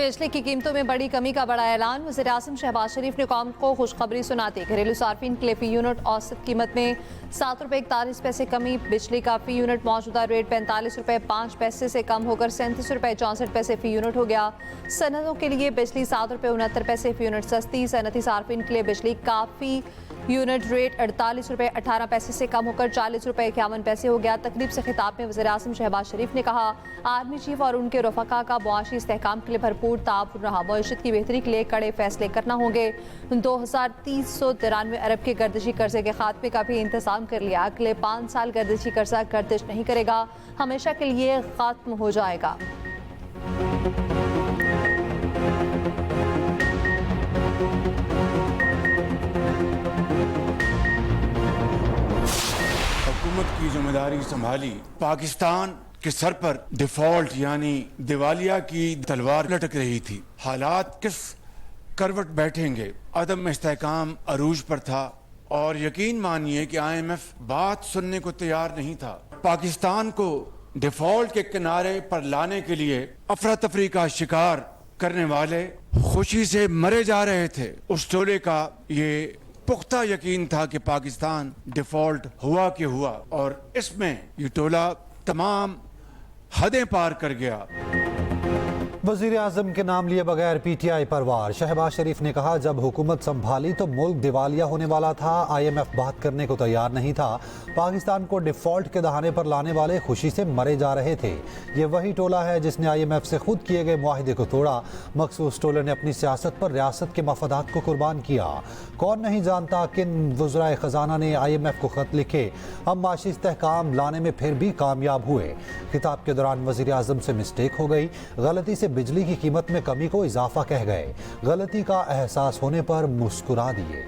बिजली की कीमतों में बड़ी कमी का बड़ा ऐलान। वज़ीर-ए-आज़म शहबाज शरीफ ने कौम को खुशखबरी सुनाते घरेलू सार्फिन के लिए फी यूनिट औसत कीमत में ₹7.41 कमी। बिजली का फी यूनिट मौजूदा रेट ₹45.05 से कम होकर ₹37.64 फी यूनिट हो गया। सनतों के लिए बिजली ₹7.69 फी यूनिट सस्ती। सनती सार्फिन के लिए बिजली का फी यूनिट रेट ₹48.18 से कम होकर ₹40.51 हो गया। तकरीब से खिताब में वज़ीर-ए-आज़म शहबाज शरीफ ने कहा, आर्मी चीफ और उनके रफ़का का मुआशी इस्तेहकाम के लिए भरपूर ताउन रहा। मईशत की बेहतरी के लिए कड़े फैसले करना होंगे। 2393 अरब के गर्दिशी कर्जे के खात्मे का भी इंतजाम कर लिया। अगले 5 साल गर्दिशी कर्जा गर्दिश नहीं करेगा, हमेशा के लिए खत्म हो जाएगा। हुकूमत की जिम्मेदारी संभाली, पाकिस्तान के सर पर डिफॉल्ट यानी दिवालिया की तलवार लटक रही थी। हालात किस करवट बैठेंगे, अदम इस्तेहकाम अरूज पर था और यकीन मानिए कि IMF बात सुनने को तैयार नहीं था। पाकिस्तान को डिफॉल्ट के किनारे पर लाने के लिए अफरा तफरी का शिकार करने वाले खुशी से मरे जा रहे थे। उस टोले का ये पुख्ता यकीन था कि पाकिस्तान डिफॉल्ट हुआ कि हुआ, और इसमें ये टोला तमाम हदें पार कर गया। वज़ीर आज़म के नाम लिए बगैर PTI पर वार। शहबाज शरीफ ने कहा, जब हुकूमत संभाली तो मुल्क दिवालिया होने वाला था। IMF बात करने को तैयार नहीं था। पाकिस्तान को डिफॉल्ट के दहाने पर लाने वाले खुशी से मरे जा रहे थे। ये वही टोला है जिसने IMF से खुद किए गए मुआहिदे को तोड़ा। मखसूस टोले ने अपनी सियासत पर रियासत के मफादात को कुर्बान किया। कौन नहीं जानता किन वज़राए ख़जाना ने IMF को ख़त लिखे। हम माशी इस्तेहकाम लाने में फिर भी कामयाब हुए। खिताब के दौरान वज़ीर आज़म से मिस्टेक हो गई। गलती से बिजली की कीमत में कमी को इजाफा कह गए। गलती का एहसास होने पर मुस्कुरा दिए।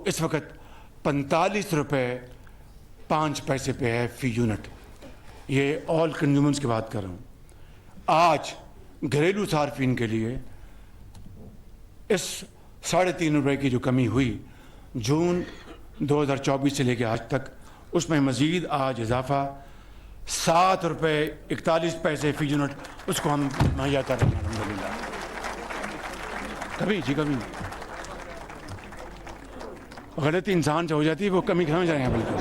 इस वक्त ₹45.05 पे है फी यूनिट। ये ऑल कंज्यूमर्स की बात कर रहा हूँ। आज घरेलू सार्फिन के लिए इस ₹3.5 की जो कमी हुई जून 2024 से लेकर आज तक, उसमें मजीद आज इजाफा ₹7.41 फी यूनिट उसको हम मुहैया कर रहे हैं। अल्हम्दुलिल्लाह। कभी गलती इंसान से हो जाती है, वो कमी समझ रहे हैं। बिल्कुल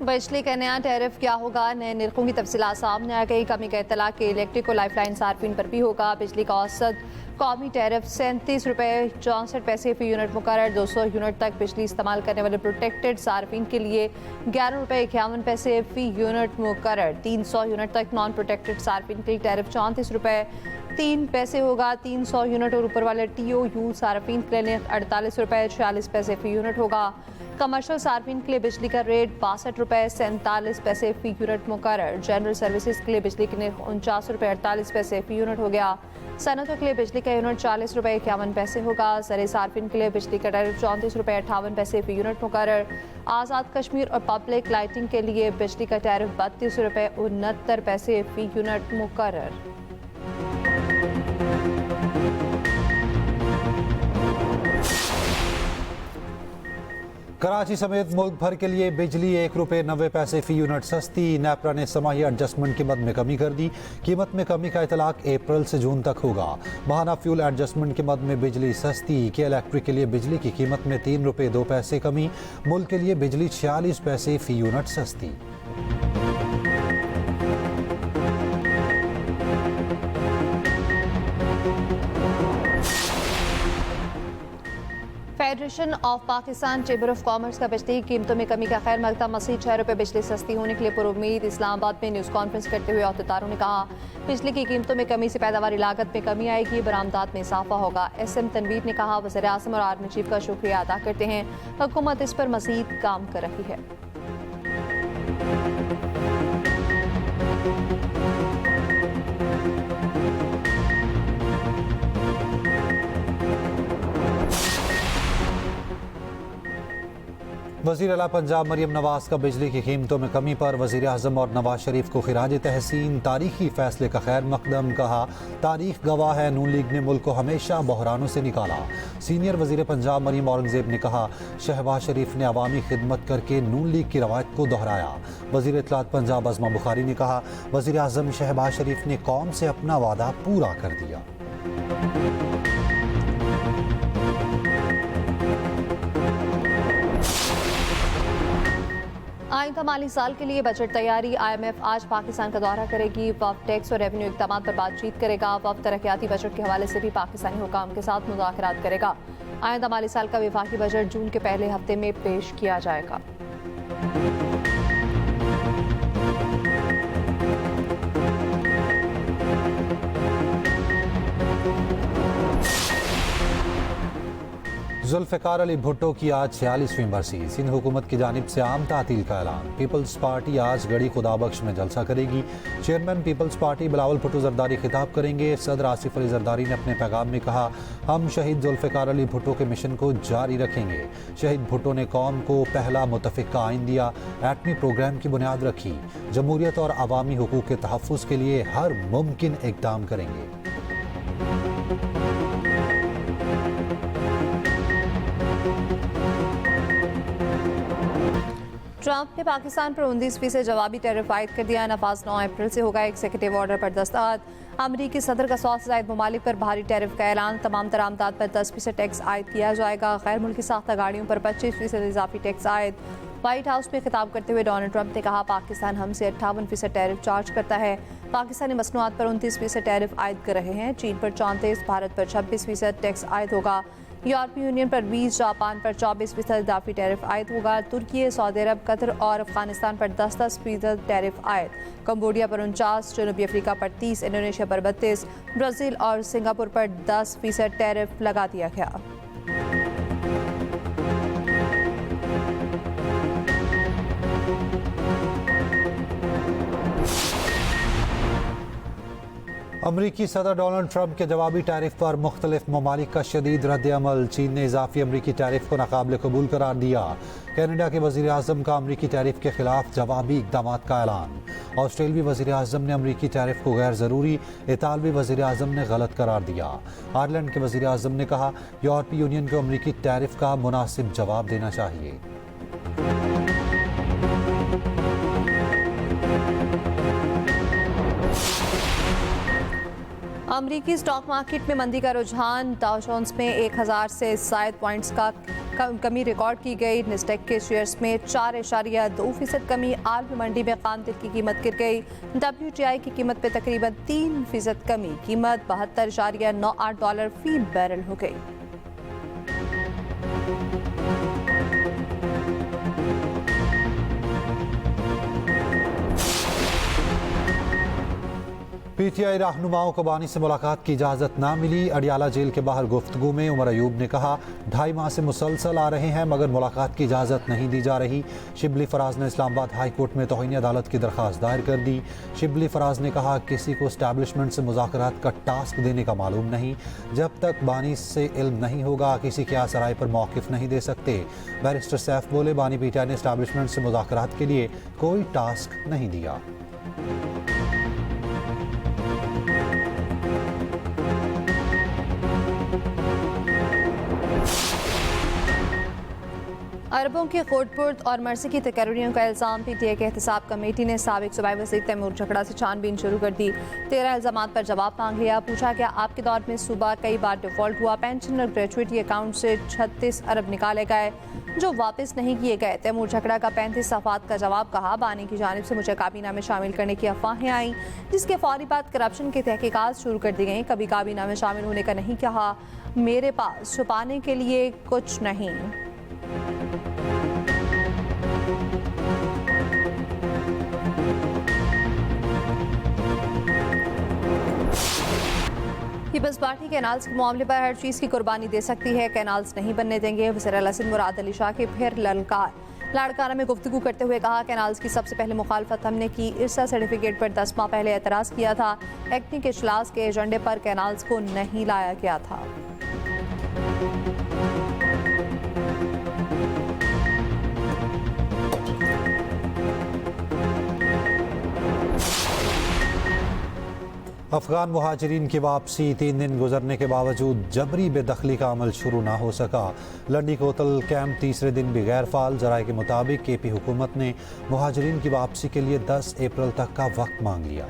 बिजली का नया टैरिफ क्या होगा, नए निर्खों की तफसीलात सामने आ गई। कमी का इत्तला के इलेक्ट्रिक और लाइफलाइन सार्फिन पर भी होगा। बिजली का औसत कौमी टैरिफ ₹37.64 फी यूनिट मुकर्रर। 200 यूनिट तक बिजली इस्तेमाल करने वाले प्रोटेक्टेड सार्फिन के लिए ₹11.51 फी यूनिट मुकर्रर। 300 यूनिट तक नॉन प्रोटेक्टेड सार्फिन के लिए टैरिफ ₹34.03 होगा। 300 यूनिट और ऊपर वाले TOU सार्फिन के लिए ₹48.46 फी यूनिट होगा। कमर्शियल सार्फिन के लिए बिजली का रेट ₹62.47 फी यूनिट मुकर्रर। जनरल सर्विसेज के लिए बिजली के निर्ख ₹49.48 फी यूनिट हो गया। सनतों के लिए बिजली का यूनिट ₹40.51 होगा। सरे सार्फिन के लिए बिजली का टैरिफ ₹34.58 फी यूनिट मुकर्रर। आज़ाद कश्मीर और पब्लिक लाइटिंग के लिए बिजली का टैरिफ ₹32.69 फी यूनिट मुकर्रर। कराची समेत मुल्क भर के लिए बिजली ₹1.90 फी यूनिट सस्ती। नेपरा ने समाही एडजस्टमेंट कीमत में कमी कर दी। कीमत में कमी का इतलाक अप्रैल से जून तक होगा। माहाना फ्यूल एडजस्टमेंट कीमत में बिजली सस्ती। के इलेक्ट्रिक के लिए बिजली की कीमत में ₹3.02 कमी। मुल्क के लिए बिजली 46 पैसे फी यूनिट सस्ती। Federation of Pakistan chamber of commerce का बिजली की कीमतों में कमी का खैर मकदम। मज़ीद ₹6 बिजली सस्ती होने के लिए पुरुम्मीद। इस्लामाबाद में न्यूज़ कॉन्फ्रेंस करते हुए अहदेदारों ने कहा, बिजली की कीमतों में कमी से पैदावारी लागत में कमी आएगी, बरामदात में इजाफा होगा। SM तनवीर ने कहा, वज़ीर आज़म और आर्मी चीफ का शुक्रिया अदा करते हैं, हुकूमत इस पर मज़ीद काम कर रही है। वज़ीर आला पंजाब मरियम नवाज का बिजली की कीमतों में कमी पर वज़ीर आज़म और नवाज शरीफ को खिराज तहसीन। तारीखी फैसले का खैर मकदम। कहा, तारीख गवाह है नून लीग ने मुल्क को हमेशा बहरानों से निकाला। सीनियर वज़ीर पंजाब मरियम औरंगज़ेब ने कहा, शहबाज शरीफ ने अवामी खिदमत करके नून लीग की रवायत को दोहराया। वज़ीर इत्तलात पंजाब अज़मा बुखारी ने कहा, वज़ीर आज़म शहबाज शरीफ ने कौम से अपना वादा पूरा कर दिया। आइंदा माली साल के लिए बजट तैयारी। IMF आज पाकिस्तान का दौरा करेगी। वफ़द टैक्स और रेवेन्यू इक़दाम पर बातचीत करेगा। वफ़द तरक्याती बजट के हवाले से भी पाकिस्तानी हुकाम के साथ मुज़ाकरात करेगा। आइंदा माली साल का वफाकी बजट जून के पहले हफ्ते में पेश किया जाएगा। जुल्फ़िकार अली भुट्टो की आज 46वीं बरसी। सिंध हुकूमत की जानिब से आम तातील का ऐलान। पीपल्स पार्टी आज गढ़ी खुदाबख्श में जलसा करेगी। Chairman Peoples Party Bilawal Bhutto Zardari खिताब करेंगे। सदर आसिफ अली जरदारी ने अपने पैगाम में कहा, हम शहीद जुल्फ़िकार अली भुट्टो के मिशन को जारी रखेंगे। शहीद भुट्टो ने कौम को पहला मुतफ़िक़ा आइन दिया, एटमी प्रोग्राम की बुनियाद रखी। जमहूरियत और अवामी हुकूक के तहफ़्फ़ुज़ के लिए हर मुमकिन इक़दाम करेंगे। ट्रंप ने पाकिस्तान पर 19% जवाबी टैरिफ आयद कर दिया। नफाज 9 अप्रैल से होगा। एग्जीक्यूटिव ऑर्डर पर दस्तखत। अमरीकी सदर का 100 से ज़ायद ममालिक पर भारी टैरिफ का ऐलान। तमाम तर आमदाद पर 10% टैक्स आयद किया जाएगा। गैर मुल्की साख्ता गाड़ियों पर 25% इजाफी टैक्स आयद। व्हाइट हाउस में खिताब करते हुए डोनाल्ड ट्रंप ने कहा, पाकिस्तान हमसे 58% टैरिफ चार्ज करता है। पाकिस्तानी मसनूआत पर 29% टैरिफ आयद कर रहे हैं। चीन पर 34%, भारत पर 26% टैक्स आयद होगा। यूरोपीय यूनियन पर 20%, जापान पर 24% इजाफी टैरिफ आयद होगा। तुर्की, सऊदी अरब, कतर और अफगानिस्तान पर 10% टैरिफ आयद। कंबोडिया पर 49%, जनूबी अफ्रीका पर 30%, इंडोनेशिया पर 32%, ब्राज़ील और सिंगापुर पर 10% टैरिफ लगा दिया गया। अमरीकी सदर डोनाल्ड ट्रंप के जवाबी टैरिफ पर मुख्तलिफ ममालिक का शदीद रद्द-ए-अमल। चीन ने इजाफी अमरीकी टैरिफ को नाकाबिल कबूल करार दिया। कनाडा के वज़ीर आज़म का अमरीकी टैरिफ के खिलाफ जवाबी इक़दाम का ऐलान। ऑस्ट्रेलवी वज़ीर आज़म ने अमरीकी टैरिफ को गैर ज़रूरी, इतालवी वज़ीर आज़म ने गलत करार दिया। आयरलैंड के वज़ीर आज़म ने कहा, यूरोपीय यूनियन को अमरीकी टैरिफ का मुनासिब जवाब देना चाहिए। अमरीकी स्टॉक मार्केट में मंदी का रुझान। डाउ जोन्स में 1000 से ज़ायद पॉइंट्स का कमी रिकॉर्ड की गई। निस्टेक के शेयर्स में 4.2% कमी। आलमी मंडी में खाम तेल की कीमत गिर गई। WTI की कीमत पे तकरीबन 3% कमी। कीमत $72.98 फी बैरल हो गई। PTI रहनुमाओं को बानी से मुलाकात की इजाज़त ना मिली। अडियाला जेल के बाहर गुफ्तगू में उमर अयूब ने कहा, 2.5 माह से मुसलसल आ रहे हैं मगर मुलाकात की इजाज़त नहीं दी जा रही। शिबली फराज ने इस्लामाबाद हाई कोर्ट में तौहीन अदालत की दरख्वास्त दायर कर दी। शिबली फराज ने कहा, किसी को इस्टेब्लिशमेंट से मुज़ाकरात का टास्क देने का मालूम नहीं। जब तक बानी से इल्म नहीं होगा किसी के आसराय पर मौक़िफ़ नहीं दे सकते। बैरिस्टर सैफ बोले, बानी PTI ने इस्टेब्लिशमेंट से मुज़ाकरात के लिए कोई टास्क नहीं दिया। अरबों के खोटपुर्द और मर्सी की तकर्रियों का इल्ज़ाम। PTI के एहतसाब कमेटी ने साबिक सूबाई वज़ीर तैमूर झगड़ा से छानबीन शुरू कर दी। 13 इल्ज़ामात पर जवाब मांग लिया। पूछा गया, आपके दौर में सूबा कई बार डिफ़ॉल्ट हुआ। पेंशन और ग्रेचुइटी अकाउंट से 36 अरब निकाले गए जो वापस नहीं किए गए। तैमूर झगड़ा का 35 सफ़ात का जवाब। कहा, बानी की जानिब से मुझे काबीना में शामिल करने की अफवाहें आईं जिसके फौरी बाद करप्शन की तहकीकात शुरू कर दी गई। कभी काबीना में शामिल होने का नहीं कहा। मेरे पास छुपाने के लिए कुछ नहीं। पीपल्स पार्टी कैनाल्स के मामले पर हर चीज़ की कुर्बानी दे सकती है, कैनाल्स नहीं बनने देंगे। वज़ीर आला सिंध मुराद अली शाह की फिर ललकार। लाड़काना में गुफ्तगू करते हुए कहा, कैनाल्स की सबसे पहले मुखालफत हमने की। इरसा सर्टिफिकेट पर 10 माह पहले एतराज़ किया था। एक्नी के इजलास के एजेंडे पर कैनाल्स को नहीं लाया गया था। अफगान मुहाजिरीन की वापसी 3 दिन गुजरने के बावजूद जबरी बेदखली का अमल शुरू ना हो सका। लंडी कोतल कैंप तीसरे दिन भी गैर फाल। जराये के मुताबिक केपी हुकूमत ने मुहाजिरीन की वापसी के लिए 10 अप्रैल तक का वक्त मांग लिया।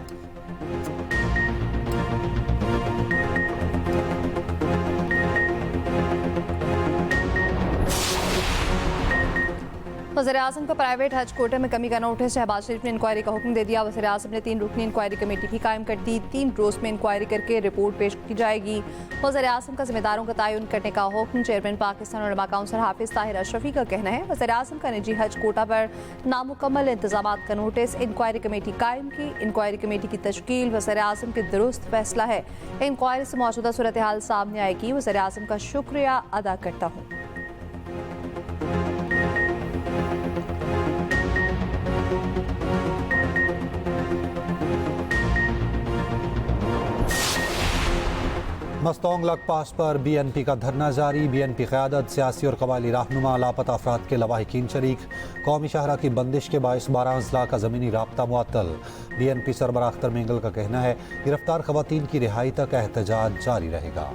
वज़ीर-ए-आज़म को प्राइवेट हज कोटे में कमी का नोटिस। शहबाज शरीफ ने इंक्वायरी का हुक्म दे दिया। वज़ीर-ए-आज़म ने 3 रुकनी इंक्वायरी कमेटी भी कायम कर दी। 3 रोज़ में इंक्वायरी करके रिपोर्ट पेश की जाएगी। वज़ीर-ए-आज़म का जिम्मेदारों का तयन करने का हुक्म। चेयरमैन पाकिस्तान उलमा काउंसिल हाफिज़ ताहिर अशरफी का कहना है वज़ीर-ए-आज़म का निजी हज कोटा पर नामुकम्मल इंतजामात का नोटिस। इंक्वायरी कमेटी कायम की। इंक्वायरी कमेटी की तश्कील वज़ीर-ए-आज़म के दुरुस्त फैसला है। इंक्वायरी से मौजूदा सूरत हाल सामने आएगी। वज़ीर-ए-आज़म का शुक्रिया अदा करता हूँ। मस्तोंगलक पास पर BNP का धरना जारी। BNP क़यादत, सियासी और कबायली रहनुमा, लापता अफराद के लवाहिकीन शरीक। कौमी शाहरा की बंदिश के बायस 12 अजला का ज़मीनी राब्ता मुअत्तल। BNP सरबराह अख्तर मेंगल का कहना है गिरफ्तार खवातीन की रिहाई तक एहतजाज जारी रहेगा।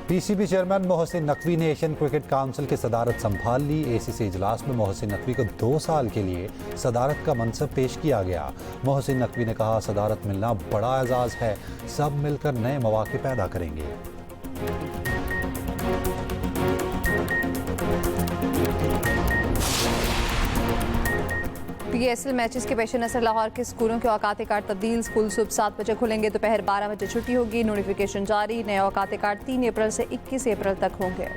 PCB चेयरमैन मोहसिन नकवी ने एशियन क्रिकेट काउंसिल की सदारत संभाल ली। ACC इजलास में मोहसिन नकवी को 2 साल के लिए सदारत का मनसब पेश किया गया। मोहसिन नकवी ने कहा सदारत मिलना बड़ा एजाज़ है, सब मिलकर नए मौके पैदा करेंगे। PSL मैचेस के पेश नज़र लाहौर के स्कूलों के औकात कार्ड तब्दील। स्कूल सुबह 7 बजे खुलेंगे, दोपहर 12 बजे छुट्टी होगी। नोटिफिकेशन जारी। नए औकात कार्ड 3 अप्रैल से 21 अप्रैल तक होंगे।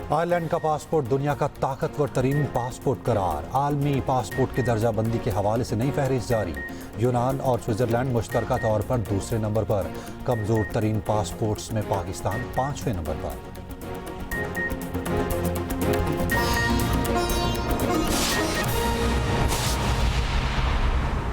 आयरलैंड का पासपोर्ट दुनिया का ताकतवर तरीन पासपोर्ट करार। आलमी पासपोर्ट की दर्जाबंदी के हवाले से नई फहरिस्त जारी। यूनान और स्विट्जरलैंड मुश्तरका तौर पर दूसरे नंबर पर। कमज़ोर तरीन पासपोर्ट्स में पाकिस्तान 5वें नंबर पर।